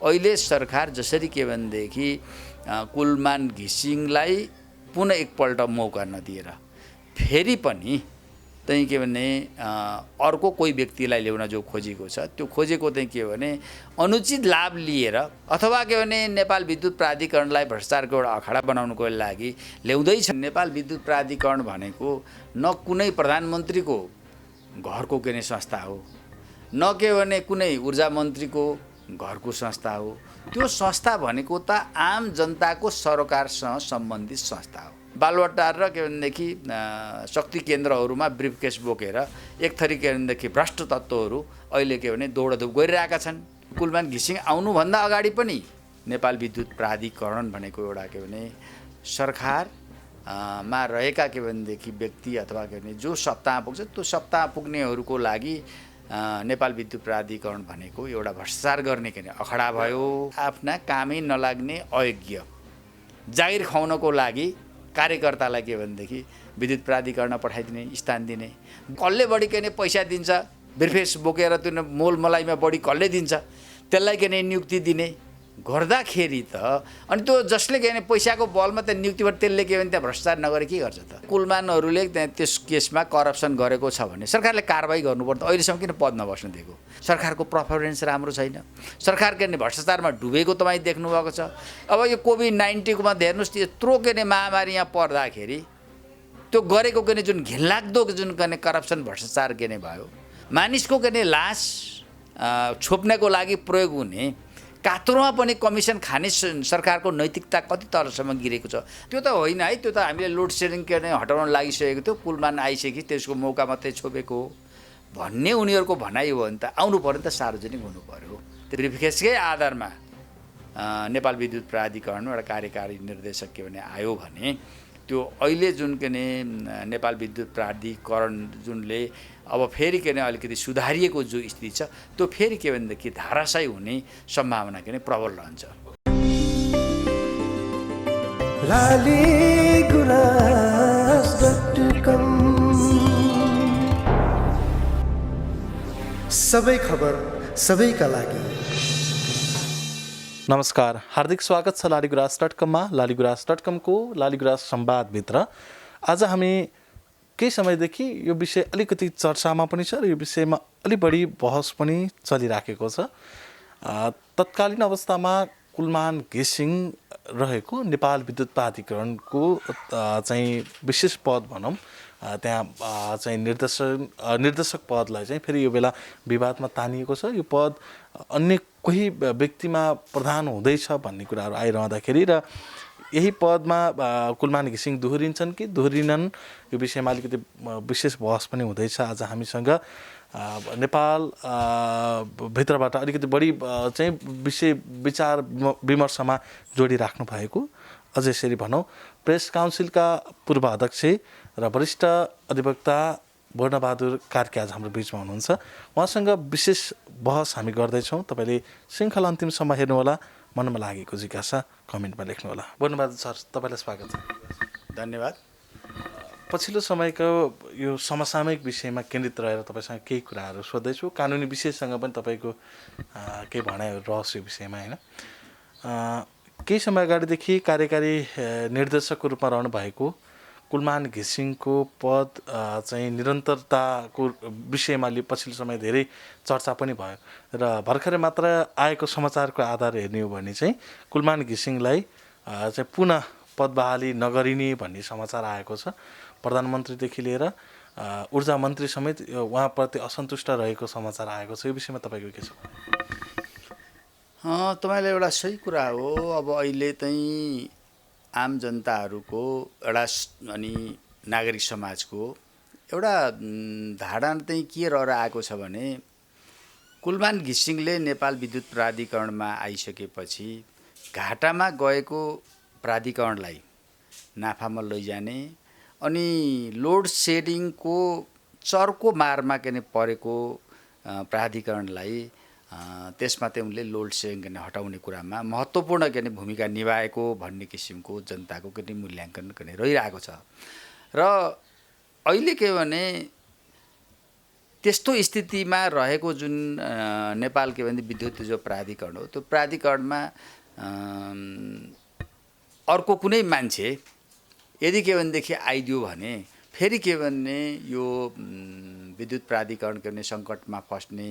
अहिले सरकार जसरी के भनेदेखि कुलमान घिसिङलाई पुनः एकपल्ट मौका नदिएर फेरि पनि चाहिँ के भने अर्को कोही व्यक्तिलाई ल्याउन जो खोजेको छ त्यो खोजेको चाहिँ के भने अनुचित लाभ लिएर अथवा के भने नेपाल विद्युत प्राधिकरणलाई भ्रष्टाचारको एउटा अखाडा बनाउनको लागि ल्याउँदैछ। नेपाल विद्युत प्राधिकरण भनेको न कुनै प्रधानमन्त्रीको घरको के संस्था हो, न के भने कुनै ऊर्जा मन्त्रीको घरको संस्था हो। त्यो संस्था भनेको त आम जनताको सरकारसँग सम्बन्धित संस्था हो। बालुवाटार र के भनेदेखि शक्ति केन्द्रहरूमा ब्रिफकेस बोकेर एक थरी के भनेदेखि भ्रष्ट तत्त्वहरू अहिले के भने दौडधुप गरिरहेका छन्। कुलमान घिसिङ आउनुभन्दा अगाडि पनि नेपाल विद्युत प्राधिकरण भनेको एउटा के भने सरकार मा रहेका के भनेदेखि व्यक्ति अथवा के भने जो सत्तामा पुग्छ त्यो सत्तामा पुग्नेहरूको लागि नेपाल विद्युत प्राधिकरण भनेको एउटा भ्रष्टाचार गर्ने के अखडा भयो। आफ्ना कामै नलाग्ने अयोग्य जागिर खुवाउनको लागि कार्यकर्तालाई के भनेदेखि विद्युत प्राधिकरण पठाइदिने, स्थान दिने, कसले बढी के पैसा दिन्छ ब्रिफकेस बोकेर त्यो मोलमलाइमा बढी कसले दिन्छ त्यसलाई के नियुक्ति दिने गर्दाखेरि त अनि त्यो जसले के भने पैसाको बलमा त नियुक्तिबाट त्यसले के भने त्यहाँ भ्रष्टाचार नगरे के गर्छ त? कुलमानहरूले त्यहाँ त्यस केसमा करप्सन गरेको छ भने सरकारले कारबाही गर्नुपर्छ। अहिलेसम्म किन पद नबस्न दिएको? सरकारको पर्फर्मेन्स राम्रो छैन, सरकार के भने भ्रष्टाचारमा डुबेको तपाईँ देख्नुभएको छ। अब यो कोभिड-19 हेर्नुहोस् यत्रो के भने महामारी यहाँ पर्दाखेरि त्यो गरेको के जुन घिनलाग्दो जुन के करप्सन भ्रष्टाचार के भयो, मानिसको के लास छोप्नको लागि प्रयोग हुने कात्रोमा पनि कमिसन खाने सरकारको नैतिकता कति तलसम्म गिरेको छ त्यो त होइन है। त्यो त हामीले लोड सेडिङ के हटाउन लागिसकेको थियो, कुलमान आइसके त्यसको मौका मात्रै छोपेको भन्ने उनीहरूको भनाइ हो भने त आउनु पर्यो नि त, सार्वजनिक हुनु पर्यो। त्यो ब्रिफकेसकै आधारमा नेपाल विद्युत प्राधिकरणमा एउटा कार्यकारी निर्देशक के भने आयो भने त्यो अहिले जुन के नेपाल विद्युत प्राधिकरण जुनले अब फेरि के अलिकति सुधारिएको जो स्थिति छ त्यो फेरि के भनेदेखि धाराशायी हुने सम्भावना के प्रबल रहन्छ। सबै खबर सबैका लागि। नमस्कार, हार्दिक स्वागत छ लालीगुराँस.com लालीगुराँस.com को लालीगुराँस संवादभित्र। आज हामी केही समयदेखि यो विषय अलिकति चर्चामा पनि छ र यो विषयमा अलि बढी बहस पनि चलिराखेको छ। तत्कालीन अवस्थामा कुलमान घिसिङ रहेको नेपाल विद्युत प्राधिकरणको चाहिँ विशेष पद भनौँ, त्यहाँ चाहिँ निर्देशक पदलाई चाहिँ फेरि यो बेला विवादमा तानिएको छ। यो पद अन्य कोही व्यक्तिमा प्रदान हुँदैछ भन्ने कुराहरू आइरहँदाखेरि र यही पदमा कुलमान घिसिङ दोहोरिन्छन् कि दोहोरिनन् यो विषयमा अलिकति विशेष बहस पनि हुँदैछ। आज हामीसँग नेपाल भित्रबाट अलिकति बढी चाहिँ विषय विचार विमर्शमा जोडिराख्नु भएको अझै यसरी भनौँ प्रेस काउन्सिलका पूर्व अध्यक्ष र वरिष्ठ अधिवक्ता वर्णबहादुर कार्की आज हाम्रो बिचमा हुनुहुन्छ। उहाँसँग विशेष बहस हामी गर्दैछौँ। तपाईँले श्रृङ्खला अन्तिमसम्म हेर्नुहोला, मनमा लागेको जिज्ञासा कमेन्टमा लेख्नुहोला। वर्णबहादुर सर, तपाईँलाई स्वागत छ। धन्यवाद। पछिल्लो समयको यो समसामयिक विषयमा केन्द्रित रहेर तपाईँसँग केही कुराहरू सोध्दैछु। कानुनी विषयसँग पनि तपाईँको केही भनाइहरू रहस् यो विषयमा, होइन? केही समय अगाडिदेखि कार्यकारी निर्देशकको रूपमा रहनु भएको कुलमान घिसिङको पद चाहिँ निरन्तरताको विषयमा पछिल्लो समय धेरै चर्चा पनि भयो र भर्खरै मात्र आएको समाचारको आधार हेर्ने हो भने चाहिँ कुलमान घिसिङलाई चाहिँ पुनः पद बहाली नगरिने भन्ने समाचार आएको छ। प्रधानमन्त्रीदेखि लिएर ऊर्जा मन्त्री समेत उहाँप्रति असन्तुष्ट रहेको समाचार आएको छ। यो विषयमा तपाईँको के छ? तपाईँले एउटा सही कुरा हो। अब अहिले चाहिँ आम जनताहरूको एउटा अनि नागरिक समाजको एउटा धारणा चाहिँ के रहेर आएको छ भने कुलमान घिसिङले नेपाल विद्युत प्राधिकरणमा आइसकेपछि घाटामा गएको प्राधिकरणलाई नाफामा लैजाने अनि लोड सेडिङको चर्को मारमा के परेको प्राधिकरणलाई त्यसमा चाहिँ उनले लोड सेडिङ हटाउने कुरामा महत्त्वपूर्ण के भूमिका निभाएको भन्ने किसिमको जनताको के मूल्याङ्कन रहिरहेको छ। र अहिले के भने त्यस्तो स्थितिमा रहेको जुन नेपाल के भने विद्युत जो प्राधिकरण हो त्यो प्राधिकरणमा अर्को कुनै मान्छे यदि के भनेदेखि आइदियो भने फेरि के भन्ने यो विद्युत प्राधिकरण के भने सङ्कटमा फस्ने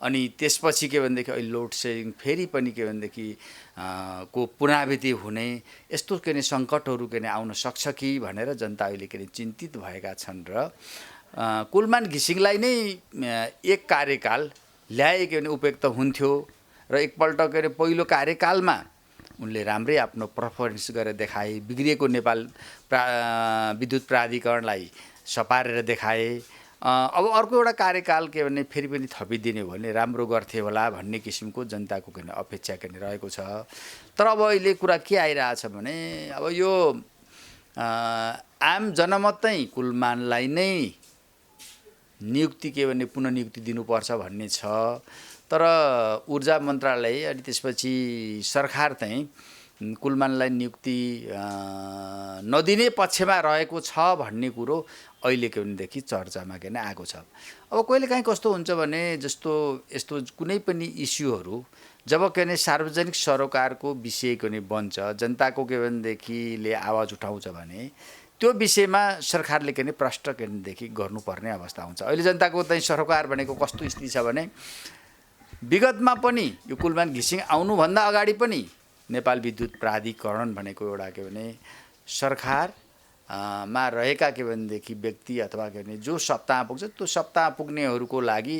अनि त्यसपछि के भनेदेखि अहिले लोड सेडिङ फेरि पनि के भनेदेखि को पुनरावृत्ति हुने यस्तो के भने सङ्कटहरू के भने आउन सक्छ कि भनेर जनता अहिले के भने चिन्तित भएका छन् र कुलमान घिसिङलाई नै एक कार्यकाल ल्याए के भने उपयुक्त हुन्थ्यो र एकपल्ट के अरे पहिलो कार्यकालमा उनले राम्रै आफ्नो पर्फर्मेन्स गरेर देखाए बिग्रिएको नेपाल विद्युत प्राधिकरणलाई सपारेर देखाए अब अर्को एउटा कार्यकाल के भने फेरि पनि थपिदिने हो भने राम्रो गर्थे होला भन्ने किसिमको जनताको के अपेक्षा के रहेको छ तर अब अहिले कुरा के आइरहेछ भने अब यो आम जनमत चाहिँ कुलमानलाई नै नियुक्ति के भने पुनःनियुक्ति दिनुपर्छ भन्ने छ तर ऊर्जा मन्त्रालय अनि त्यसपछि सरकार चाहिँ कुलमानलाई नियुक्ति नदिने पक्षमा रहेको छ भन्ने कुरो अहिले के भनेदेखि चर्चामा के नै आएको छ अब कहिलेकाहीँ कस्तो हुन्छ भने जस्तो यस्तो कुनै पनि इस्युहरू जब के भने सार्वजनिक सरोकारको विषय के भने बन्छ जनताको के भनेदेखिले आवाज उठाउँछ भने त्यो विषयमा सरकारले के भने प्रष्ट के भनेदेखि गर्नुपर्ने अवस्था हुन्छ अहिले जनताको चाहिँ सरोकार भनेको कस्तो स्थिति छ भने विगतमा पनि यो कुलमान घिसिङ आउनुभन्दा अगाडि पनि नेपाल विद्युत प्राधिकरण भनेको एउटा के भने सरकार मा रहेका के भनेदेखि व्यक्ति अथवा के भने जो सत्तामा पुग्छ त्यो सत्तामा पुग्नेहरूको लागि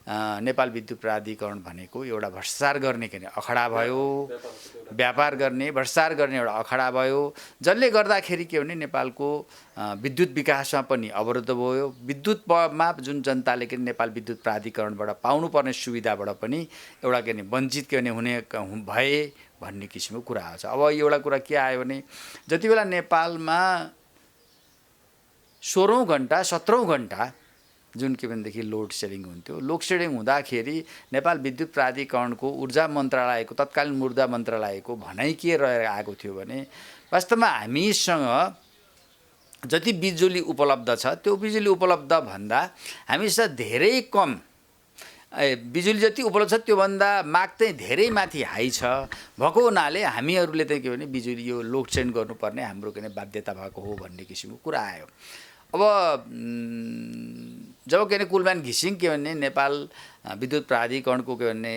नेपाल विद्युत प्राधिकरण भनेको एउटा भ्रष्टाचार गर्ने के अखडा भयो व्यापार गर्ने भ्रष्टाचार गर्ने एउटा अखडा भयो जसले गर्दाखेरि के भने नेपालको विद्युत विकासमा पनि अवरुद्ध भयो विद्युतमा जुन जनताले के नेपाल विद्युत प्राधिकरणबाट पाउनुपर्ने सुविधाबाट पनि एउटा के भने वञ्चित के भने हुने भए भन्ने किसिमको कुरा आउँछ अब एउटा कुरा के आयो भने जति बेला नेपालमा 16औं घण्टा 17औं घण्टा जुन के भनेदेखि लोड सेडिङ हुन्थ्यो लोड सेडिङ हुँदाखेरि नेपाल विद्युत प्राधिकरणको ऊर्जा मन्त्रालयको तत्कालीन ऊर्जा मन्त्रालयको भनाइ के रहेर आएको थियो भने वास्तवमा हामीसँग जति बिजुली उपलब्ध छ त्यो बिजुली उपलब्ध भन्दा हामीसँग धेरै कम बिजुली जति उपलब्ध छ त्योभन्दा माग चाहिँ धेरै माथि हाई छ भएको हुनाले हामीहरूले चाहिँ के भने बिजुली यो लोड सेडिङ गर्नुपर्ने हाम्रो के बाध्यता भएको हो भन्ने किसिमको कुरा आयो अब जब के भने कुलमान घिसिङ के भने नेपाल विद्युत प्राधिकरणको के भने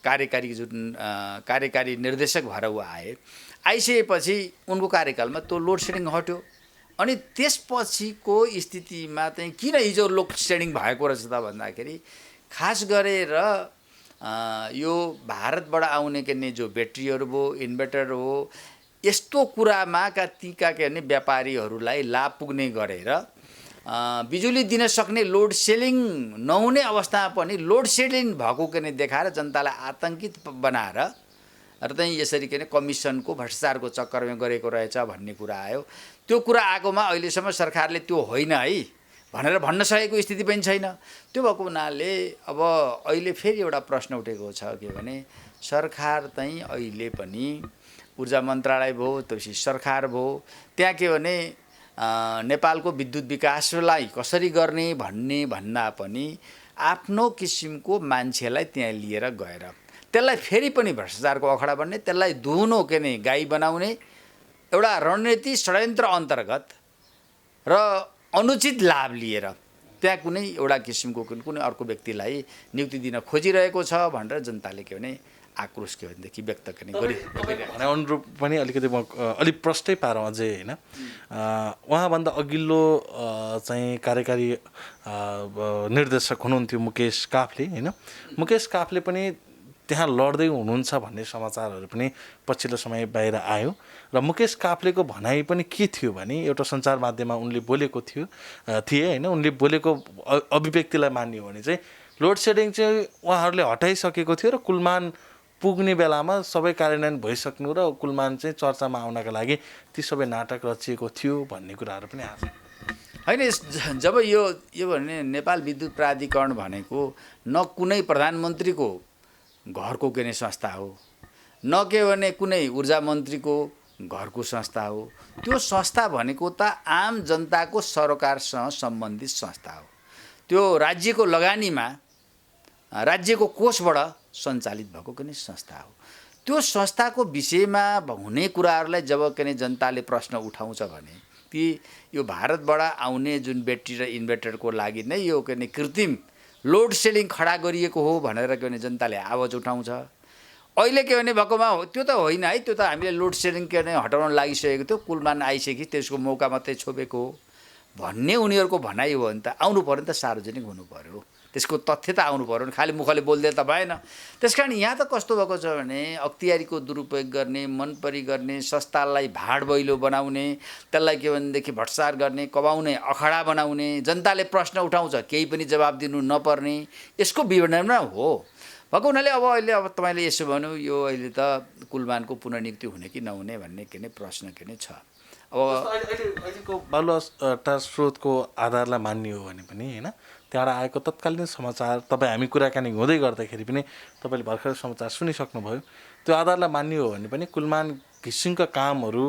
कार्यकारी जुन कार्यकारी निर्देशक भएर ऊ आइसकेपछि उनको कार्यकालमा त्यो लोड सेडिङ हट्यो अनि त्यसपछिको स्थितिमा चाहिँ किन हिजो लोड सेडिङ भएको रहेछ त भन्दाखेरि खास गरेर यो भारतबाट आउने के जो ब्याट्रीहरू भयो इन्भर्टर हो यस्तो कुरामा तीका के भने व्यापारीहरूलाई लाभ पुग्ने गरेर बिजुली दिन सक्ने लोड सेडिङ नहुने अवस्थामा पनि लोड सेडिङ भएको के देखाएर जनतालाई आतंकित बनाएर र चाहिँ यसरी के कमिसनको भ्रष्टाचारको चक्करमा गरेको रहेछ भन्ने कुरा आयो त्यो कुरा आएकोमा अहिलेसम्म सरकारले त्यो होइन है भनेर भन्न सकेको स्थिति पनि छैन त्यो भएको हुनाले अब अहिले फेरि एउटा प्रश्न उठेको छ के भने सरकार चाहिँ अहिले पनि ऊर्जा मन्त्रालय भयो त्यसपछि सरकार भयो त्यहाँ के भने नेपालको विद्युत विकासलाई कसरी गर्ने भन्ने भन्दा पनि आफ्नो किसिमको मान्छेलाई त्यहाँ लिएर गएर त्यसलाई फेरि पनि भ्रष्टाचारको अखडा बन्ने त्यसलाई धुनो के नै गाई बनाउने एउटा रणनीति षड्यन्त्र अन्तर्गत र अनुचित लाभ लिएर त्यहाँ कुनै एउटा किसिमको कुनै अर्को व्यक्तिलाई नियुक्ति दिन खोजिरहेको छ भनेर जनताले के भने आक्रोश के भनेदेखि व्यक्त गर्ने भने अनुरूप पनि अलिकति म अलिक प्रष्टै पारौँ अझै होइन उहाँभन्दा अघिल्लो चाहिँ कार्यकारी निर्देशक हुनुहुन्थ्यो मुकेश काफले होइन मुकेश काफले पनि त्यहाँ लड्दै हुनुहुन्छ भन्ने समाचारहरू पनि पछिल्लो समय बाहिर आयो र मुकेश काफलेको भनाइ पनि के थियो भने एउटा सञ्चार माध्यममा उनले बोलेको थिए होइन उनले बोलेको अभिव्यक्तिलाई मान्ने हो भने चाहिँ लोड सेडिङ चाहिँ उहाँहरूले हटाइसकेको थियो र कुलमान पुग्ने बेलामा सबै कार्यान्वयन भइसक्नु र कुलमान चाहिँ चर्चामा आउनका लागि ती सबै नाटक रचिएको थियो भन्ने कुराहरू पनि आएको छ होइन जब यो भने नेपाल विद्युत प्राधिकरण भनेको न कुनै प्रधानमन्त्रीको घरको के नै संस्था हो न के भने कुनै ऊर्जा मन्त्रीको घरको संस्था हो त्यो संस्था भनेको त आम जनताको सरोकारसँग सम्बन्धित संस्था हो त्यो राज्यको लगानीमा राज्यको कोषबाट सञ्चालित भएको कुनै संस्था हो। त्यो संस्थाको विषयमा हुने कुराहरूलाई जब कुनै जनताले प्रश्न उठाउँछ भने ती यो भारतबाट आउने जुन ब्याट्री र इन्भर्टरको लागि नै यो कुनै कृत्रिम लोड सेडिङ खडा गरिएको हो भनेर के भने जनताले आवाज उठाउँछ। अहिले के भने भएकोमा त्यो त होइन है, त्यो त हामीले लोड सेडिङ के भने हटाउन लागिसकेको थियो, कुलमान आइसके त्यसको मौका मात्रै छोपेको हो भन्ने उनीहरूको भनाइ हो भने त आउनु पर्यो नि त, सार्वजनिक हुनु पर्यो, त्यसको तथ्य त आउनु पर्यो नि, खालि मुखले बोल्दै त भएन। त्यसकारण यहाँ त कस्तो भएको छ भने अख्तियारीको दुरुपयोग गर्ने, मनपरी गर्ने, संस्थालाई भाड बैलो बनाउने, त्यसलाई के भनेदेखि भट्सार गर्ने, कबाउने, अखडा बनाउने, जनताले प्रश्न उठाउँछ केही पनि जवाब दिनु नपर्ने, यसको विवरण हो भएको हुनाले अहिले तपाईँले यसो भन्नु यो अहिले त कुलमानको पुनर्नियुक्ति हुने कि नहुने भन्ने के नै प्रश्न के नै छ। अहिलेको बालुवाटार स्रोतको आधारलाई मान्ने हो भने पनि होइन, त्यहाँबाट आएको तत्कालीन समाचार तपाईँ हामी कुराकानी हुँदै गर्दाखेरि पनि तपाईँले भर्खर समाचार सुनिसक्नुभयो, त्यो आधारलाई मान्ने हो भने पनि कुलमान घिसिङका कामहरू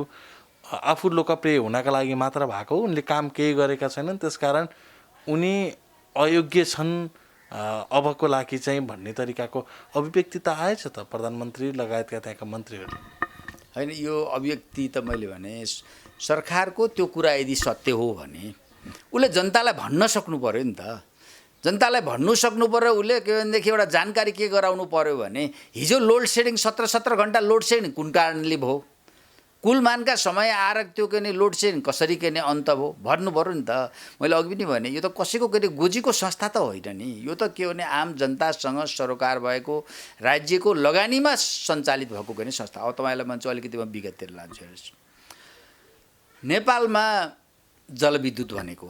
आफू लोकप्रिय हुनका लागि मात्र भएको, उनले काम केही गरेका छैनन्, त्यसकारण उनी अयोग्य छन् अबको लागि चाहिँ भन्ने तरिकाको अभिव्यक्ति त आएछ त प्रधानमन्त्री लगायतका त्यहाँका मन्त्रीहरू। होइन, यो अभिव्यक्ति त मैले भने सरकारको त्यो कुरा यदि सत्य हो भने उसले जनतालाई भन्न सक्नु पर्यो नि त, जनतालाई भन्नु सक्नु पर्यो। उसले के भनेदेखि एउटा जानकारी के गराउनु पर्यो भने हिजो लोड सेडिङ 17 घन्टा लोड सेडिङ कुन कारणले भयो, कुलमानका समय आएर त्यो के लोड सेडिङ कसरी के अन्त भयो भन्नु पर्यो नि त। मैले अघि पनि भने यो त कसैको के गोजीको संस्था त होइन नि, यो त के भने आम जनतासँग सरोकार भएको राज्यको लगानीमा सञ्चालित भएको के संस्था हो। तपाईँलाई भन्छु अलिकति म विगततिर लान्छु हेर्नुहोस्, नेपालमा जलविद्युत भनेको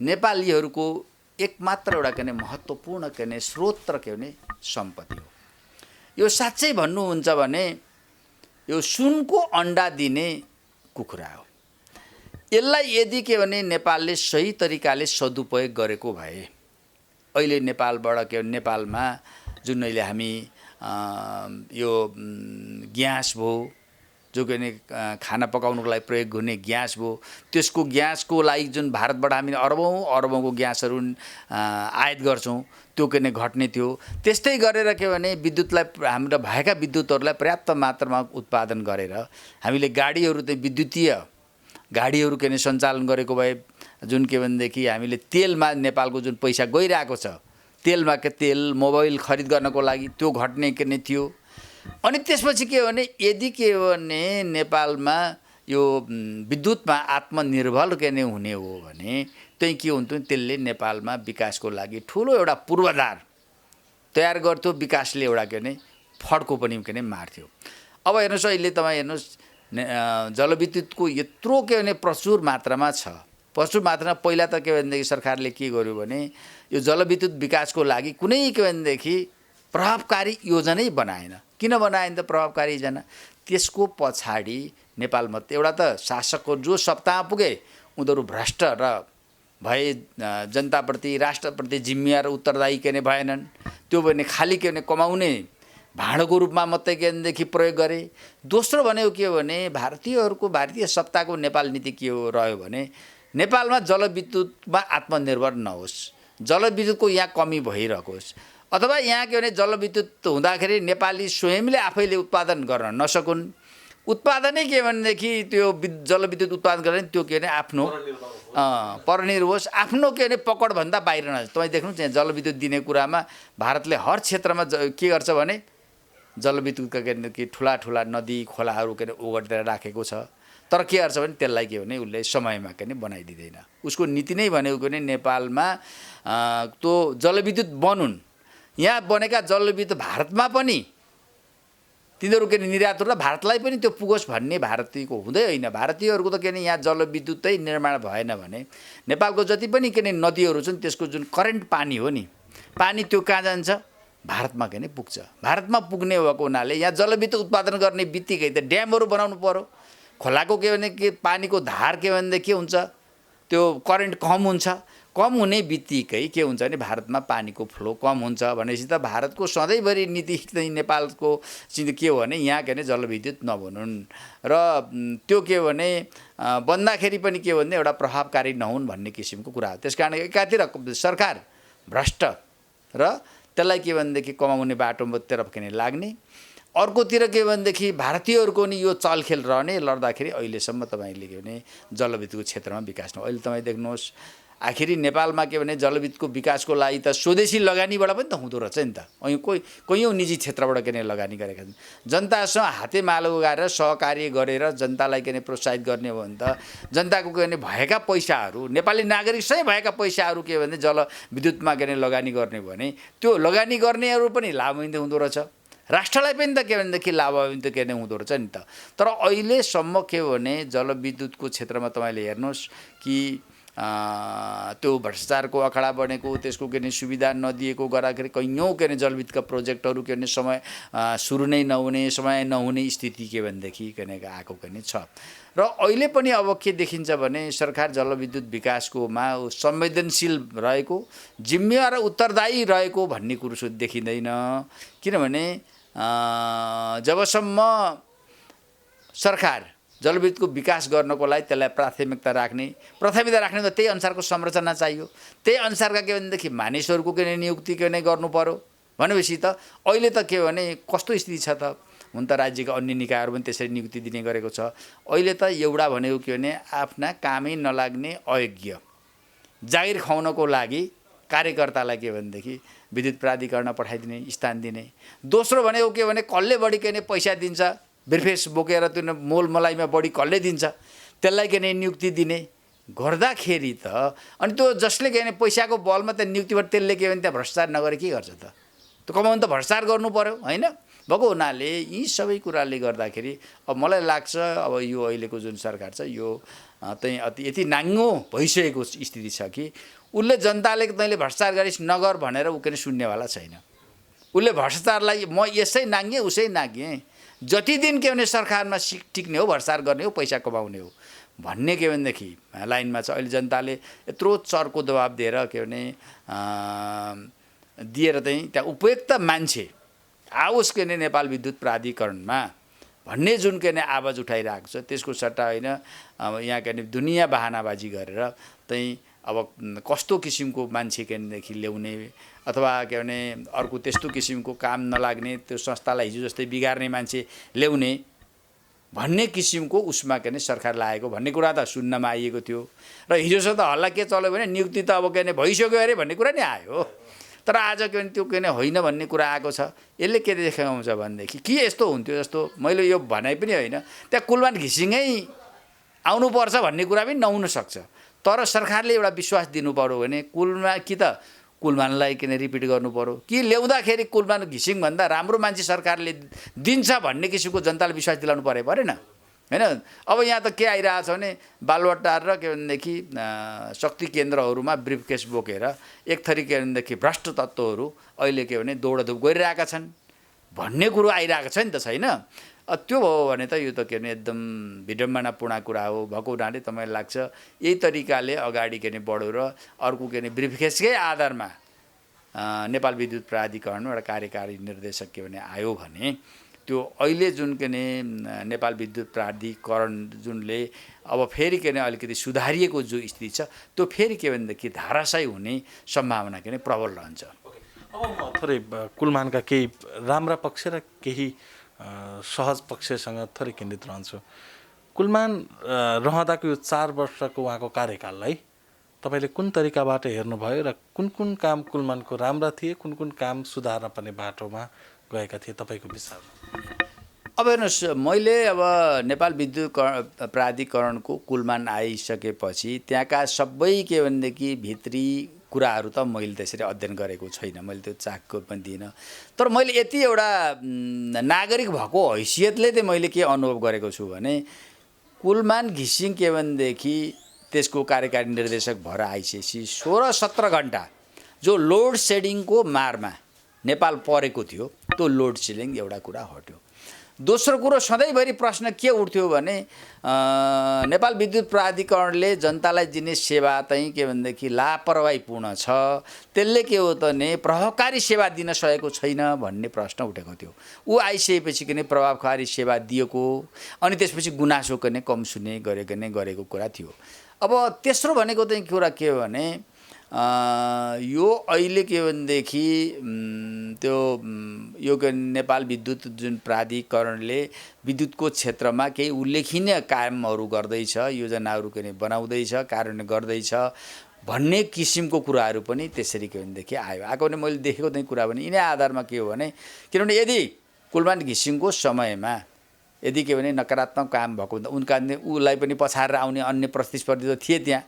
नेपालीहरूको एकमात्र एउटा के महत्त्वपूर्ण के स्रोत र के भने सम्पत्ति हो। यो साँच्चै भन्नुहुन्छ भने यो सुनको अन्डा दिने कुखुरा हो। यसलाई यदि के भने नेपालले सही तरिकाले सदुपयोग गरेको भए अहिले नेपालबाट के नेपालमा जुन अहिले हामी यो ग्यास भयो, जो के खाना पकाउनको लागि प्रयोग हुने ग्यास भयो, त्यसको ग्यासको लागि जुन भारतबाट हामीले अरबौँको ग्यासहरू आयात गर्छौँ त्यो के घट्ने थियो। त्यस्तै गरेर के भने विद्युतलाई हाम्रो भएका विद्युतहरूलाई पर्याप्त मात्रामा उत्पादन गरेर हामीले गाडीहरू चाहिँ विद्युतीय गाडीहरू के सञ्चालन गरेको भए जुन के भनेदेखि हामीले तेलमा नेपालको जुन पैसा गइरहेको छ तेलमा के तेल मोबाइल खरिद गर्नको लागि त्यो घट्ने के नै थियो। अनि त्यसपछि के भने यदि के भने नेपालमा यो विद्युतमा आत्मनिर्भर के नै हुने हो भने त्यही के हुन्थ्यो, त्यसले नेपालमा विकासको लागि ठुलो एउटा पूर्वाधार तयार गर्थ्यो, विकासले एउटा के नै फड्को पनि के नै मार्थ्यो। अब हेर्नुहोस् अहिले तपाईँ हेर्नुहोस् जलविद्युतको यत्रो के भने प्रचुर मात्रामा छ, प्रचुर मात्रामा पहिला त के भनेदेखि सरकारले के गर्यो भने यो जलविद्युत विकासको लागि कुनै के भनेदेखि प्रभावकारी योजनै बनाएन। किन बनाएन त प्रभावकारी योजना? त्यसको पछाडि नेपालमा एउटा त शासकको जो सत्तामा पुगे उनीहरू भ्रष्ट र भए, जनताप्रति राष्ट्रप्रति जिम्मेवार उत्तरदायी के नै भएनन्। त्यो भने खालि के भने कमाउने भाँडोको रूपमा मात्रै के भनेदेखि प्रयोग गरे। दोस्रो भनेको के हो भने भारतीय सत्ताको नेपाल नीति के हो रह्यो भने नेपालमा जलविद्युतमा आत्मनिर्भर नहोस्, जलविद्युतको यहाँ कमी भइरहेको होस्, अथवा यहाँ के भने जलविद्युत हुँदाखेरि नेपाली स्वयंले आफैले उत्पादन गर्न नसकुन्। उत्पादनै के भनेदेखि त्यो जलविद्युत उत्पादन गर्ने त्यो के भने आफ्नो परनिर्भर होस्, आफ्नो के भने पकडभन्दा बाहिर नहोस्। तपाईँ देख्नुहोस् यहाँ जलविद्युत दिने कुरामा भारतले हर क्षेत्रमा के गर्छ भने जलविद्युतका के ठुला नदी खोलाहरू के ओगटेर राखेको छ, तर के गर्छ भने त्यसलाई के भने उसले समयमा के बनाइदिँदैन। उसको नीति नै भनेको भने नेपालमा त्यो जलविद्युत बनुन्, यहाँ बनेका जलविद्युत भारतमा पनि तिनीहरू के निर्यात र भारतलाई पनि त्यो पुगोस् भन्ने भारतीयको हुँदै होइन। भारतीयहरूको त के भने यहाँ जलविद्युतै निर्माण भएन भने नेपालको जति पनि के नदीहरू छन् त्यसको जुन करेन्ट पानी हो नि, पानी त्यो कहाँ जान्छ? भारतमा के पुग्छ। भारतमा पुग्ने भएको हुनाले यहाँ जलविद्युत उत्पादन गर्ने बित्तिकै त ड्यामहरू बनाउनु पर्यो। खोलाको के भने के पानीको धार के भनेदेखि के हुन्छ, त्यो करेन्ट कम हुन्छ, कम हुने बित्तिकै के हुन्छ भने भारतमा पानीको फ्लो कम हुन्छ भनेपछि त भारतको सधैँभरि नीति चाहिँ नेपालको चाहिँ के हो भने यहाँ के भने जलविद्युत नबनुन् र त्यो के हो भने बन्दाखेरि पनि के हो भने एउटा प्रभावकारी नहुन् भन्ने किसिमको कुरा हो। त्यसकारण एकातिर सरकार भ्रष्ट र त्यसलाई के भनेदेखि कमाउने बाटोतिर किन लाग्ने, अर्कोतिर के भनेदेखि भारतीयहरूको नि यो चलखेल रहने लड्दाखेरि अहिलेसम्म तपाईँले के भने जलविद्युतको क्षेत्रमा विकास न। अहिले तपाईँ देख्नुहोस् आखिरी नेपालमा के भने जलविद्युतको विकासको लागि त स्वदेशी लगानीबाट पनि त हुँदो रहेछ नि त। अनि कैयौँ निजी क्षेत्रबाट के लगानी गरेका छन्। जनतासँग हातेमालो गाएर सहकार्य गरेर जनतालाई के प्रोत्साहित गर्ने हो भने त जनताको के भएका पैसाहरू नेपाली नागरिकसँगै भएका पैसाहरू के भने जलविद्युतमा के लगानी गर्ने हो भने त्यो लगानी गर्नेहरू पनि लाभान्वित हुँदो रहेछ, राष्ट्रलाई पनि त के भनेदेखि लाभान्वित के हुँदो रहेछ नि त। तर अहिलेसम्म के हो भने जलविद्युतको क्षेत्रमा तपाईँले हेर्नुहोस् कि त्यो भ्रष्टाचारको अखडा बनेको, त्यसको के सुविधा नदिएको गर्दाखेरि कैयौँ के जलविद्युतका प्रोजेक्टहरू के समय सुरु नै नहुने, समय नहुने स्थिति के भनेदेखि के आएको के छ। र अहिले पनि अब के देखिन्छ भने सरकार जलविद्युत विकासकोमा संवेदनशील रहेको, जिम्मेवार र उत्तरदायी रहेको भन्ने कुरो देखिँदैन। किनभने जबसम्म सरकार जलविद्युतको विकास गर्नको लागि त्यसलाई प्राथमिकता राख्ने त त्यही अनुसारको संरचना चाहियो, त्यही अनुसारका के भनेदेखि मानिसहरूको के नियुक्ति के गर्नु पर्यो भनेपछि त अहिले त के भने कस्तो स्थिति छ त। हुन त राज्यका अन्य निकायहरू पनि त्यसरी नियुक्ति दिने गरेको छ। अहिले त एउटा भनेको के भने आफ्ना कामै नलाग्ने अयोग्य जागिर खुवाउनको लागि कार्यकर्तालाई के भनेदेखि विद्युत प्राधिकरण पठाइदिने, स्थान दिने। दोस्रो भनेको के भने कसले बढी के पैसा दिन्छ, बिर्फेस बोकेर त्यो मोल मलाइमा बढी कसले दिन्छ त्यसलाई के नियुक्ति दिने गर्दाखेरि त अनि त्यो जसले के पैसाको बलमा त नियुक्तिबाट त्यसले के भने त्यहाँ भ्रष्टाचार नगरे के गर्छ त। त्यो कमाउनु त भ्रष्टाचार गर्नु पर्यो होइन। भएको हुनाले यी सबै कुराले गर्दाखेरि अब मलाई लाग्छ अब यो अहिलेको जुन सरकार छ यो चाहिँ यति नाङ्गो भइसकेको स्थिति छ कि उसले जनताले तैँले भ्रष्टाचार गरिस् नगर भनेर ऊ के सुन्नेवाला छैन। उसले भ्रष्टाचारलाई म यसै नाङ्गेँ उसै नाङ्गेँ, जति दिन के भने सरकारमा टिक्ने हो, भ्रष्टाचार गर्ने हो, पैसा कमाउने हो भन्ने के भनेदेखि लाइनमा छ। अहिले जनताले यत्रो चरको दबाब दिएर के भने दिएर चाहिँ त्यहाँ उपयुक्त मान्छे आओस् के नेपाल विद्युत प्राधिकरणमा भन्ने जुन के आवाज उठाइरहेको छ त्यसको सट्टा होइन अब यहाँ के दुनियाँ बहानाबाजी गरेर चाहिँ अब कस्तो किसिमको मान्छे केदेखि ल्याउने अथवा के भने अर्को त्यस्तो किसिमको काम नलाग्ने त्यो संस्थालाई हिजो जस्तै बिगार्ने मान्छे ल्याउने भन्ने किसिमको उसमा के सरकार लागेको भन्ने कुरा त सुन्नमा आइएको थियो। र हिजोसम्म त हल्ला के चल्यो भने नियुक्ति त अब के भइसक्यो अरे भन्ने कुरा नै आयो। तर आज के भने त्यो के होइन भन्ने कुरा आएको छ। यसले के देखाउँछ भनेदेखि के यस्तो हुन्थ्यो जस्तो मैले यो भनाइ पनि होइन, त्यहाँ कुलमान घिसिङै आउनुपर्छ भन्ने कुरा पनि नहुन सक्छ। तर सरकारले एउटा विश्वास दिनु पर्यो भने कि त कुलमानलाई किन रिपिट गर्नु पर्यो कि ल्याउँदाखेरि कुलमान घिसिङ भन्दा राम्रो मान्छे सरकारले दिन्छ भन्ने किसिमको जनताले विश्वास दिलाउनु परेन होइन। अब यहाँ त के आइरहेछ भने बालुवाटार र के भनेदेखि शक्ति केन्द्रहरूमा ब्रिफकेस बोकेर एक थरी के भनेदेखि भ्रष्ट तत्त्वहरू अहिले के भने दौडधुप गरिरहेका छन् भन्ने कुरो आइरहेको छ नि त छैन। त्यो हो भने त यो त के भने एकदम विडम्बनापूर्ण कुरा हो। भएको हुनाले तपाईँलाई लाग्छ यही तरिकाले अगाडि के बढ्यो र अर्को के ब्रिफकेसकै आधारमा नेपाल विद्युत प्राधिकरणमा एउटा कार्यकारी निर्देशक के भने आयो भने त्यो अहिले जुन के नेपाल विद्युत प्राधिकरण जुनले अब फेरि के अलिकति सुधारिएको जो स्थिति छ त्यो फेरि के भनेदेखि धाराशायी हुने सम्भावना के प्रबल रहन्छ। अब म थोरै कुलमानका केही राम्रा पक्ष र केही सहज पक्षसँग थोरै केन्द्रित रहन्छु। कुलमान रहँदाको यो 4 वर्षको उहाँको कार्यकाललाई तपाईँले कुन तरिकाबाट हेर्नुभयो र कुन कुन काम कुलमानको राम्रा थिए, कुन कुन काम सुधार्न पर्ने बाटोमा गएका थिए तपाईँको विचारमा? अब हेर्नुहोस् मैले अब नेपाल विद्युत प्राधिकरणको कुलमान आइसकेपछि त्यहाँका सबै के भनेदेखि भित्री कुराहरू त मैले त्यसरी अध्ययन गरेको छैन, मैले त्यो चाखको पनि दिइनँ। तर मैले यति एउटा नागरिक भएको हैसियतले चाहिँ मैले के अनुभव गरेको छु भने कुलमान घिसिङ के भनेदेखि त्यसको कार्यकारी निर्देशक भएर आइसकेपछि 16-17 घन्टा जो लोड सेडिङको मारमा नेपाल परेको थियो त्यो लोड सेडिङ एउटा कुरा हट्यो। दोस्रो कुरो सधैँभरि प्रश्न के उठ्थ्यो भने नेपाल विद्युत प्राधिकरणले जनतालाई दिने सेवा चाहिँ के भनेदेखि लापरवाहीपूर्ण छ, त्यसले के हो त भने प्रभावकारी सेवा दिन सकेको छैन भन्ने प्रश्न उठेको थियो। ऊ आइसकेपछि किन प्रभावकारी सेवा दिएको अनि त्यसपछि गुनासो पनि कम सुने गरेको कुरा थियो। अब तेस्रो भनेको चाहिँ कुरा के हो भने यो अहिले के भनेदेखि त्यो यो नेपाल विद्युत जुन प्राधिकरणले विद्युतको क्षेत्रमा केही उल्लेखनीय कामहरू गर्दैछ, योजनाहरू के बनाउँदैछ, कार्यान्वयन गर्दैछ भन्ने किसिमको कुराहरू पनि त्यसरी के भनेदेखि आएको भने मैले देखेको चाहिँ कुरा भने यिनै आधारमा के हो भने किनभने यदि कुलमान घिसिङको समयमा यदि के भने नकारात्मक काम भएको हुँदा उनका उसलाई पनि पछारेर आउने अन्य प्रतिस्पर्धी त थिए, त्यहाँ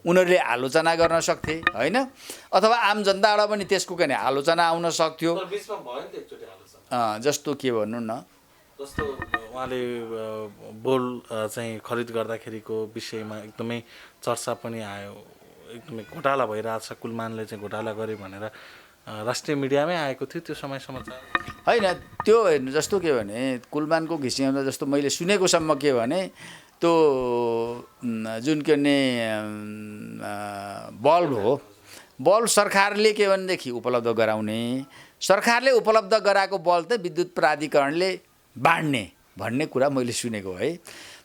उनीहरूले आलोचना गर्न सक्थे होइन, अथवा आम जनताबाट पनि त्यसको के आलोचना आउन सक्थ्यो। जस्तो के भन्नु न, जस्तो उहाँले बोल चाहिँ खरिद गर्दाखेरिको विषयमा एकदमै चर्चा पनि आयो, एकदमै घोटाला भइरहेछ, कुलमानले चाहिँ घोटाला गरे भनेर राष्ट्रिय मिडियामै आएको थियो त्यो समय समाचार होइन। त्यो हेर्नु जस्तो के भने कुलमानको घिसिङ जस्तो मैले सुनेकोसम्म के भने त्यो जुन के भने बल्ब हो, बल्ब सरकारले के भनेदेखि उपलब्ध गराउने, सरकारले उपलब्ध गराएको बल्ब त विद्युत प्राधिकरणले बाँड्ने भन्ने कुरा मैले सुनेको है।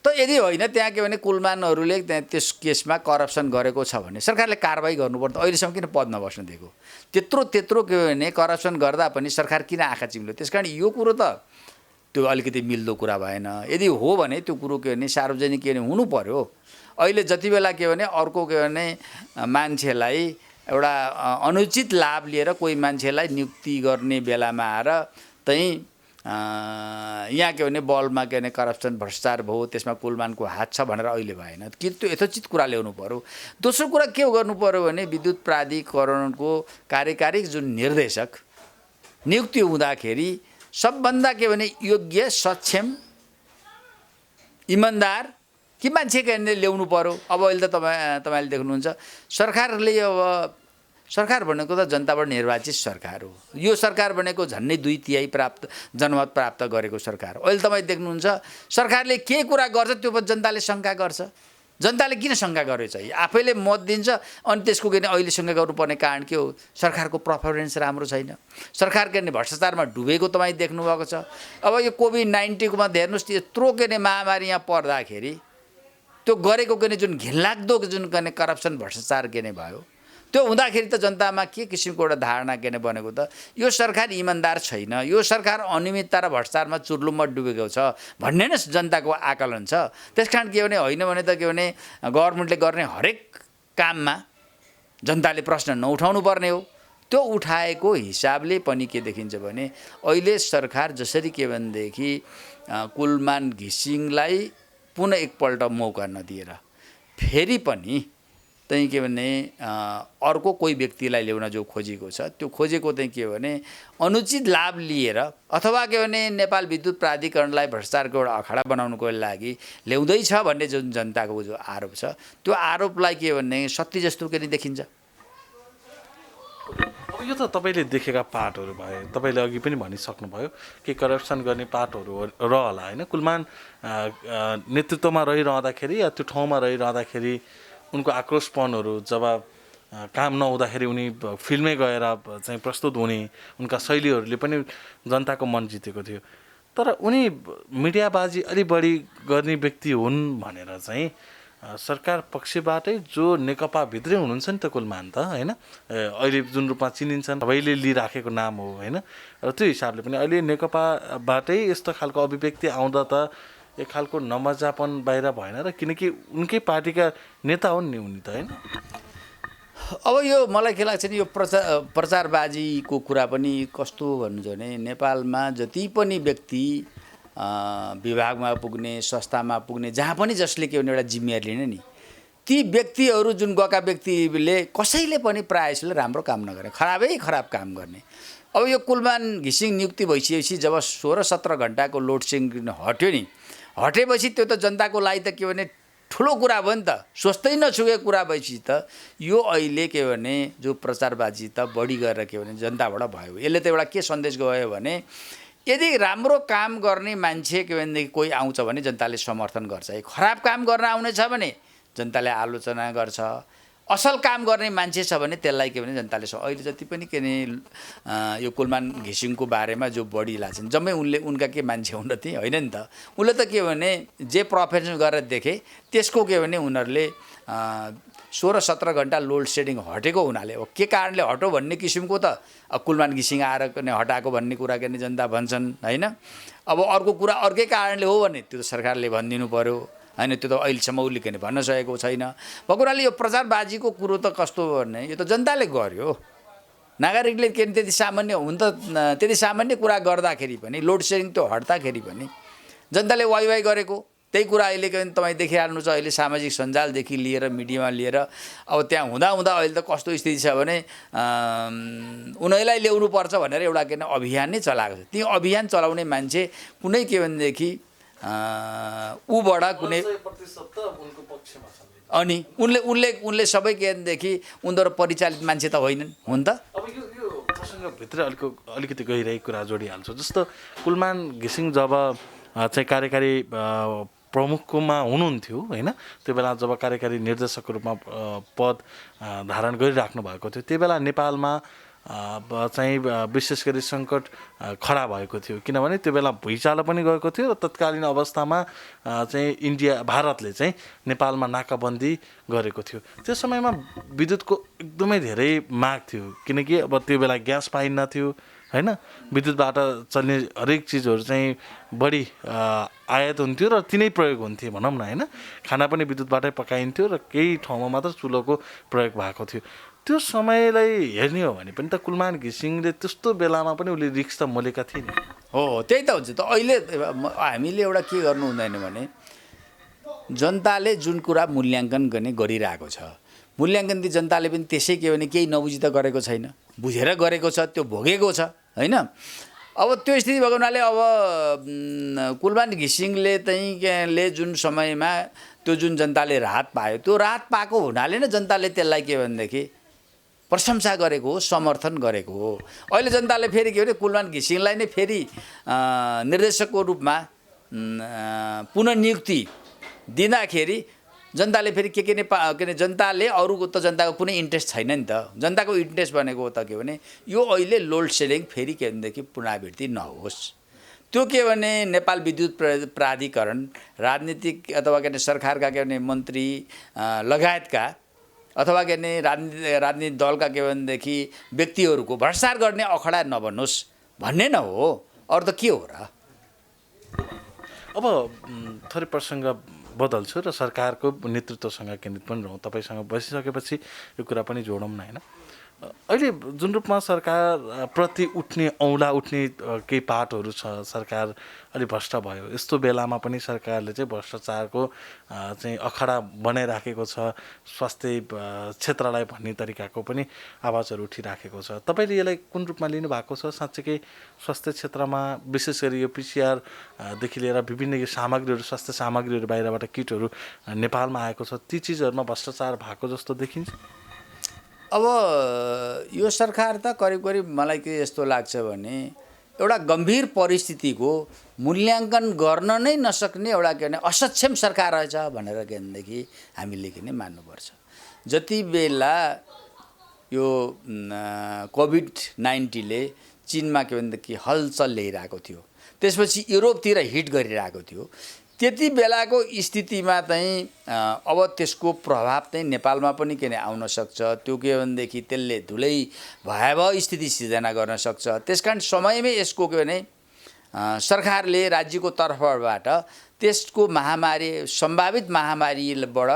त यदि होइन त्यहाँ के भने कुलमानहरूले त्यहाँ त्यस केसमा करप्सन गरेको छ भने सरकारले कारबाही गर्नुपर्छ। अहिलेसम्म किन पद नबस्न दिएको? त्यत्रो के भने करप्सन गर्दा पनि सरकार किन आँखा चिम्ल्यो? त्यस कारण यो कुरो त त्यो अलिकति मिल्दो कुरा भएन। यदि हो भने त्यो कुरो के भने सार्वजनिक के भने हुनु पर्यो। अहिले जति बेला के भने अर्को के भने मान्छेलाई एउटा अनुचित लाभ लिएर कोही मान्छेलाई नियुक्ति गर्ने बेलामा आएर चाहिँ यहाँ के भने बलमा के भने करप्सन भ्रष्टाचार भयो, त्यसमा कुलमानको हात छ भनेर अहिले भएन कि त्यो यथोचित कुरा ल्याउनु पर्यो। दोस्रो कुरा के गर्नु पर्यो भने विद्युत प्राधिकरणको कार्यकारी जुन निर्देशक नियुक्ति हुँदाखेरि सबभन्दा के भने योग्य, सक्षम, इमान्दार कि मान्छे के भने ल्याउनु पर्यो। अब अहिले त तपाईँले देख्नुहुन्छ सरकारले अब सरकार भनेको त जनताबाट निर्वाचित सरकार हो। यो सरकार भनेको झन्डै 2/3 जनमत प्राप्त गरेको सरकार हो। अहिले तपाईँ देख्नुहुन्छ सरकारले के कुरा गर्छ त्यो पनि जनताले शङ्का गर्छ। जनताले किन शङ्का गरेछ? आफैले मत दिन्छ अनि त्यसको के अहिले शङ्का गर्नुपर्ने कारण के हो? सरकारको पर्फर्मेन्स राम्रो छैन, सरकार के भ्रष्टाचारमा डुबेको तपाईँ देख्नुभएको छ। अब यो कोभिड-19 हेर्नुहोस्, यत्रो के महामारी यहाँ पर्दाखेरि त्यो गरेको के जुन घिनलाग्दो जुन के करप्सन भ्रष्टाचार के भयो, त्यो हुँदाखेरि त जनतामा के किसिमको एउटा धारणा के बनेको त यो सरकार इमान्दार छैन, यो सरकार अनियमितता र भ्रष्टाचारमा चुर्लुममा डुबेको छ भन्ने नै जनताको आकलन छ। त्यसकारण के भने होइन भने त के भने गभर्मेन्टले गर्ने हरेक काममा जनताले प्रश्न नउठाउनु पर्ने हो। त्यो उठाएको हिसाबले पनि के देखिन्छ भने अहिले सरकार जसरी के भनेदेखि कुलमान घिसिङलाई पुनः एकपल्ट मौका नदिएर फेरि पनि चाहिँ के भने अर्को कोही व्यक्तिलाई ल्याउन जो खोजेको छ, त्यो खोजेको चाहिँ के भने अनुचित लाभ लिएर अथवा के भने नेपाल विद्युत प्राधिकरणलाई भ्रष्टाचारको एउटा अखाडा बनाउनुको लागि ल्याउँदैछ भन्ने जुन जनताको जो आरोप छ, त्यो आरोपलाई के भने सत्य जस्तो के देखिन्छ। अब यो त तपाईँले देखेका पार्टहरू भए, तपाईँले अघि पनि भनिसक्नुभयो कि करप्सन गर्ने पार्टहरू रहला होइन। कुलमान नेतृत्वमा रहिरहँदाखेरि या त्यो ठाउँमा रहिरहँदाखेरि उनको आक्रोशपनहरू जब काम नहुँदाखेरि उनी फिल्डमै गएर चाहिँ प्रस्तुत हुने उनका शैलीहरूले पनि जनताको मन जितेको थियो। तर उनी मिडियाबाजी अलि बढी गर्ने व्यक्ति हुन् भनेर चाहिँ सरकार पक्षबाटै जो नेकपा भित्रै हुनुहुन्छ नि त कुलमान त होइन, अहिले जुन रूपमा चिनिन्छन् सबैले लिइराखेको नाम हो होइन, र त्यो हिसाबले पनि अहिले नेकपाबाटै यस्तो खालको अभिव्यक्ति आउँदा त एक खालको नमजापन बाहिर भएन र, किनकि उनकै पार्टीका नेता हुन् नि उनी त होइन। अब यो मलाई के लाग्छ नि, यो प्रचारबाजीको कुरा पनि कस्तो भन्नुहुन्छ भने नेपालमा जति पनि व्यक्ति विभागमा पुग्ने, संस्थामा पुग्ने, जहाँ पनि जसले के भने एउटा जिम्मेवारी लिने नि, ती व्यक्तिहरू जुन गएका व्यक्तिले कसैले पनि प्रायः जसले राम्रो काम नगर्ने, खराब काम गर्ने। अब यो कुलमान घिसिङ नियुक्ति भइसकेपछि जब 16-17 घन्टाको लोड सेडिङ हट्यो नि, हटेपछि त्यो त जनताको लागि त के भने ठुलो कुरा भयो नि त, सोच्दै नछुकेको कुरा भएपछि त यो अहिले के भने जो प्रचारबाजी त बढी गरेर के भने जनताबाट भयो। यसले त एउटा के सन्देश गयो भने यदि राम्रो काम गर्ने मान्छे के भनेदेखि कोही आउँछ भने जनताले समर्थन गर्छ, खराब काम गर्न आउने छ भने जनताले आलोचना गर्छ, असल काम गर्ने मान्छे छ भने त्यसलाई के भने जनताले अहिले जति पनि के भने यो कुलमान घिसिङको बारेमा जो बढी लाग्छन् जम्मै उनका के मान्छे हुन् र ती होइन नि त। उसले त के भने जे प्रोफेसन गरेर देखे त्यसको के भने उनीहरूले 16-17 घन्टा लोड सेडिङ हटेको हुनाले हो, के कारणले हटो भन्ने किसिमको त कुलमान घिसिङ आएर पनि हटाएको भन्ने कुरा गर्ने जनता भन्छन् होइन। अब अर्को कुरा अर्कै कारणले हो भने त्यो त सरकारले भनिदिनु पर्यो होइन, त्यो त अहिलेसम्म उसले के भन्न सकेको छैन। भएको कुराले यो प्रचारबाजीको कुरो त कस्तो भने यो त जनताले गर्यो, नागरिकले के त्यति सामान्य हुन त त्यति सामान्य कुरा गर्दाखेरि पनि लोड सेडिङ त्यो हट्दाखेरि पनि जनताले वाइ वाइ गरेको त्यही कुरा अहिले के भने तपाईँ देखिहाल्नु छ। अहिले सामाजिक सञ्जालदेखि लिएर मिडियामा लिएर अब त्यहाँ हुँदा अहिले त कस्तो स्थिति छ भने उनीहरूलाई ल्याउनु पर्छ भनेर एउटा के अभियान नै चलाएको छ। ती अभियान चलाउने मान्छे कुनै के भनेदेखि ऊबाट कुनै अनि उनले सबै के भनेदेखि उनीहरू परिचालित मान्छे त होइनन् हुन् त। अब यो प्रसङ्गभित्र अलिकति गहिरहेको कुरा जोडिहाल्छु। जस्तो कुलमान घिसिङ जब चाहिँ कार्यकारी प्रमुखकोमा हुनुहुन्थ्यो होइन, त्यो बेला जब कार्यकारी निर्देशकको रूपमा पद धारण गरिराख्नु भएको थियो त्यो बेला नेपालमा चाहिँ विशेष गरी सङ्कट खडा भएको थियो, किनभने त्यो बेला भुइँचालो पनि गएको थियो र तत्कालीन अवस्थामा चाहिँ भारतले चाहिँ नेपालमा नाकाबन्दी गरेको थियो। त्यो समयमा विद्युतको एकदमै धेरै माग थियो, किनकि अब त्यो बेला ग्यास पाइन्न थियो होइन, विद्युतबाट चल्ने हरेक चिजहरू चाहिँ बढी आयात हुन्थ्यो र तिनै प्रयोग हुन्थे भनौँ न होइन। खाना पनि विद्युतबाटै पकाइन्थ्यो र केही ठाउँमा मात्र चुलोको प्रयोग भएको थियो। त्यो समयलाई हेर्ने हो भने पनि त कुलमान घिसिङले त्यस्तो बेलामा पनि उसले रिक्स त मोलेका थिए नि। हो त्यही त हुन्छ त। अहिले हामीले एउटा के गर्नु हुँदैन भने जनताले जुन कुरा मूल्याङ्कन गर्ने गरिरहेको छ, मूल्याङ्कन ती जनताले पनि त्यसै के भने केही नबुझी त गरेको छैन, बुझेर गरेको छ, त्यो भोगेको छ होइन। अब त्यो स्थिति भएको हुनाले अब कुलमान घिसिङले चाहिँ जुन समयमा त्यो जुन जनताले राहत पायो त्यो राहत पाएको हुनाले नै जनताले त्यसलाई के भनेदेखि प्रशंसा गरेको हो, समर्थन गरेको हो। अहिले जनताले फेरि के भने कुलमान घिसिङलाई नै फेरि निर्देशकको रूपमा पुनर्नियुक्ति दिँदाखेरि जनताले फेरि के अरे जनताले अरूको त जनताको कुनै इन्ट्रेस्ट छैन नि त। जनताको इन्ट्रेस्ट भनेको त के भने यो अहिले लोड सेडिङ फेरि के भनेदेखि पुनरावृत्ति नहोस्। त्यो के भने नेपाल विद्युत प्राधिकरण राजनीतिक अथवा के सरकारका के भने मन्त्री लगायतका अथवा के भने राजनीतिक दलका के भनेदेखि व्यक्तिहरूको भ्रष्टाचार गर्ने अखडा नबन्नुहोस् भन्ने न हो, अरू त के हो र। अब थोरै प्रसङ्ग बदल्छु र सरकारको नेतृत्वसँग केन्द्रित पनि रहौँ। तपाईँसँग बसिसकेपछि यो कुरा पनि जोडौँ न होइन। अहिले जुन रूपमा सरकारप्रति उठ्ने औँला उठ्ने केही पाटहरू छ, सरकार अलि भ्रष्ट भयो, यस्तो बेलामा पनि सरकारले चाहिँ भ्रष्टाचारको चाहिँ अखडा बनाइराखेको छ, स्वास्थ्य क्षेत्रलाई भन्ने तरिकाको पनि आवाजहरू उठिराखेको छ। तपाईँले यसलाई कुन रूपमा लिनुभएको छ? साँच्चैकै स्वास्थ्य क्षेत्रमा विशेष गरी यो पिसिआरदेखि लिएर विभिन्न यो सामग्रीहरू, स्वास्थ्य सामग्रीहरू बाहिरबाट किटहरू नेपालमा आएको छ, ती चिजहरूमा भ्रष्टाचार भएको जस्तो देखिन्छ? अब यो सरकार त करिब करिब मलाई के यस्तो लाग्छ भने एउटा गम्भीर परिस्थितिको मूल्याङ्कन गर्न नै नसक्ने एउटा के भने असक्षम सरकार रहेछ भनेर के भनेदेखि हामीले के नै मान्नुपर्छ। जति बेला यो कोभिड-19ले चीनमा के भनेदेखि हलचल ल्याइरहेको थियो, त्यसपछि युरोपतिर हिट गरिरहेको थियो, त्यति बेलाको स्थितिमा चाहिँ अब त्यसको प्रभाव चाहिँ नेपालमा पनि के आउन सक्छ। त्यो के भनेदेखि त्यसले धुलै भयावह स्थिति सिर्जना गर्न सक्छ। त्यसकारण समयमै यसको के भने सरकारले राज्यको तर्फबाट त्यसको महामारी सम्भावित महामारीबाट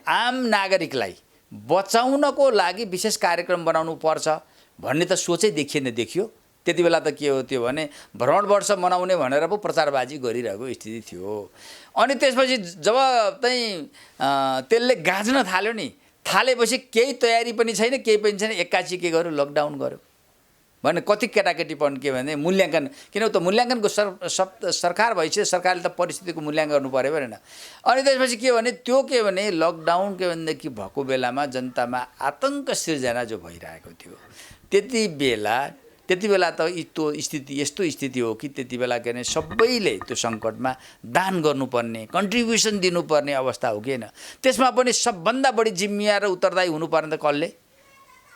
आम नागरिकलाई बचाउनको लागि विशेष कार्यक्रम बनाउनु पर्छ भन्ने त सोचै देखियो। त्यति बेला त के हो त्यो भने भ्रमण वर्ष मनाउने भनेर पो प्रचारबाजी गरिरहेको स्थिति थियो। अनि त्यसपछि जब चाहिँ त्यसले गाँच्न थाल्यो नि, थालेपछि केही तयारी पनि छैन, केही पनि छैन, एक्कासी के गर्यो लकडाउन गर्यो भने कति केटाकेटी पनि के भने मूल्याङ्कन, किनभने त मूल्याङ्कनको सरकार भइसक्यो, सरकारले त परिस्थितिको मूल्याङ्कन गर्नु पर्यो भनेन। अनि त्यसपछि के भने त्यो के भने लकडाउन के भनेदेखि भएको बेलामा जनतामा आतङ्क सिर्जना जो भइरहेको थियो, त्यति बेला त्यति बेला त त्यो स्थिति यस्तो स्थिति हो कि त्यति बेला के भने सबैले त्यो सङ्कटमा दान गर्नुपर्ने कन्ट्रिब्युसन दिनुपर्ने अवस्था हो कि होइन। त्यसमा पनि सबभन्दा बढी जिम्मेवार र उत्तरदायी हुनुपर्ने त कसले?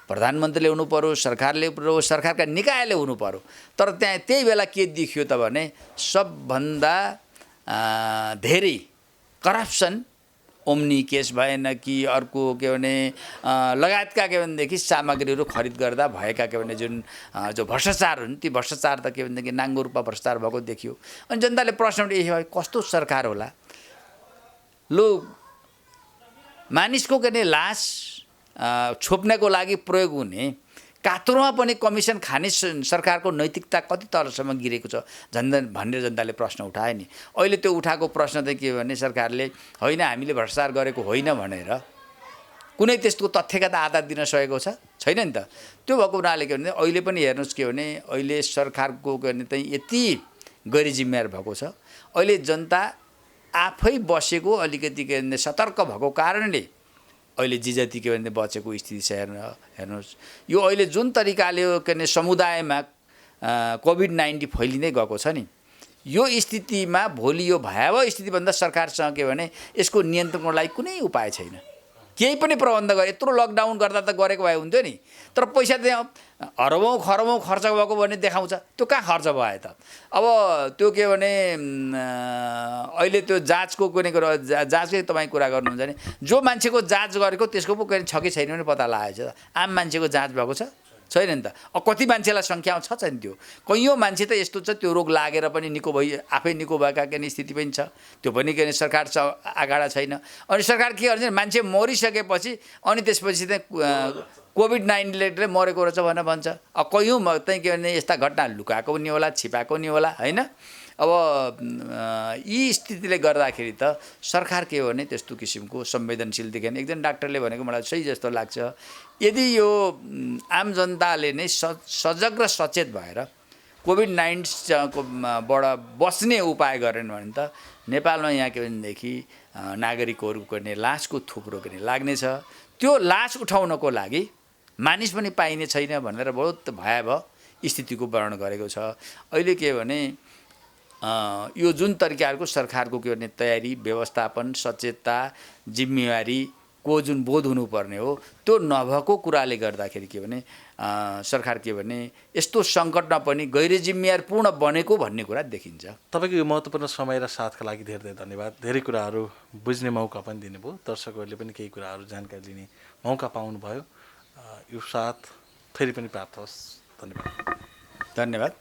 प्रधानमन्त्रीले हुनु पर्यो, सरकारले सरकारका निकायले हुनु पर्यो। तर त्यहाँ त्यही बेला के देखियो त भने सबभन्दा धेरै करप्सन ओम्नी केस भएन कि अर्को के भने लगायतका के भनेदेखि सामग्रीहरू खरिद गर्दा भएका के भने जुन जो भ्रष्टाचार हुन् ती भ्रष्टाचार त के भनेदेखि नाङ्गो रूपमा भ्रष्टाचार भएको देखियो। अनि जनताले प्रश्न उठाए कस्तो सरकार होला लो मानिसको के लास छोप्नको लागि प्रयोग हुने कात्रोमा पनि कमिसन खाने सरकारको नैतिकता कति तलसम्म गिरेको छ भनेर जनताले प्रश्न उठाए नि। अहिले त्यो उठाएको प्रश्न चाहिँ के भने सरकारले होइन हामीले भ्रष्टाचार गरेको होइन भनेर कुनै त्यस्तो तथ्यका त आधार दिन सकेको छैन नि त। त्यो भएको हुनाले के भने अहिले पनि हेर्नुहोस् के भने अहिले सरकारको के भने चाहिँ यति गैर जिम्मेवार भएको छ। अहिले जनता आफै बसेको अलिकति के भने सतर्क भएको कारणले अहिले जति के भने बचेको स्थिति छ। हेर्नुहोस् यो अहिले जुन तरिकाले के भने समुदायमा कोभिड-19 फैलिँदै गएको छ नि, यो स्थितिमा भोलि यो भयावह स्थितिभन्दा सरकारसँग के भने यसको नियन्त्रणको लागि कुनै उपाय छैन। केही पनि प्रबन्ध गरे यत्रो लकडाउन गर्दा त गरेको भए हुन्थ्यो नि। तर पैसा त्यहाँ अरबौँ खरबौँ खर्च भएको भन्ने देखाउँछ, त्यो कहाँ खर्च भयो त? अब त्यो के भने अहिले त्यो जाँचको कुनै कुरा जाँचकै तपाईँ कुरा गर्नुहुन्छ भने जो मान्छेको जाँच गरेको त्यसको पो छ कि छैन भने पत्ता लागेको छ। आम मान्छेको जाँच भएको छैन नि त। अब कति मान्छेलाई सङ्ख्या छैन त्यो। कैयौँ मान्छे त यस्तो छ त्यो रोग लागेर पनि निको आफै निको भएका के स्थिति पनि छ। त्यो पनि के सरकार अगाडा छैन। अनि सरकार के गर्छ मान्छे मरिसकेपछि अनि त्यसपछि चाहिँ कोभिड-19ले मरेको रहेछ भनेर भन्छ। अब कैयौँ चाहिँ के भने यस्ता घटना लुकाएको नि होला छिपाएको नि होला होइन। अब यी स्थितिले गर्दाखेरि त सरकार के हो भने त्यस्तो किसिमको संवेदनशील देखेन। एकजना डाक्टरले भनेको मलाई सही जस्तो लाग्छ, यदि यो आम जनताले नै सजग र सचेत भएर कोभिड-19बाट बस्ने उपाय गरेन भने त नेपालमा यहाँ के भनेदेखि नागरिकहरूको नै लासको थुप्रो पनि लाग्नेछ। त्यो लास उठाउनको लागि मानिस पनि पाइने छैन भनेर बहुत भयावह स्थितिको वर्णन गरेको छ। अहिले के भने यो जुन तरिकाको सरकारको के भने तयारी व्यवस्थापन सचेतता जिम्मेवारीको जुन बोध हुनुपर्ने हो त्यो नभएको कुराले गर्दाखेरि के भने सरकार के भने यस्तो सङ्कटमा पनि गैर जिम्मेवारपूर्ण बनेको भन्ने कुरा देखिन्छ। तपाईँको यो महत्त्वपूर्ण समय र साथका लागि धेरै धेरै धन्यवाद। धेरै कुराहरू बुझ्ने मौका पनि दिनुभयो, दर्शकहरूले पनि केही कुराहरू जानकारी लिने मौका पाउनुभयो। यो साथ फेरि पनि प्राप्त होस्। धन्यवाद। धन्यवाद।